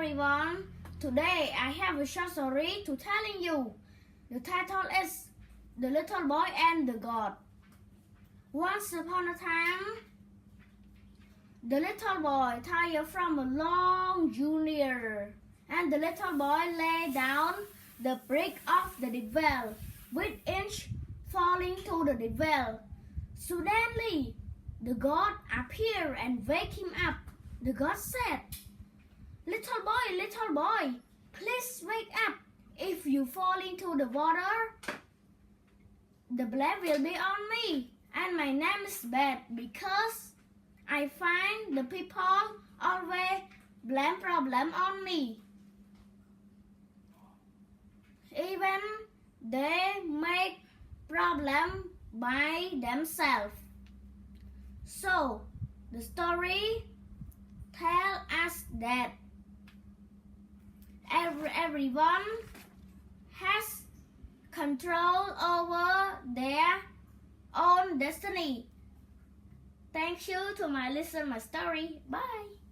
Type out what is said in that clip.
everyone. Today I have a short story to telling you. The title is The Little Boy and the God. Once upon a time, the little boy tired from a long journey, and the little boy lay down the brick of the deep well, with inch falling to the deep well. Suddenly, the God appeared and wake him up. The God said, little boy, please wake up. If you fall into the water, the blame will be on me. And my name is bad because I find the people always blame problem on me. Even they make problem by themselves. So, the story tells us that everyone has control over their own destiny. Thank you to my listen my story. Bye.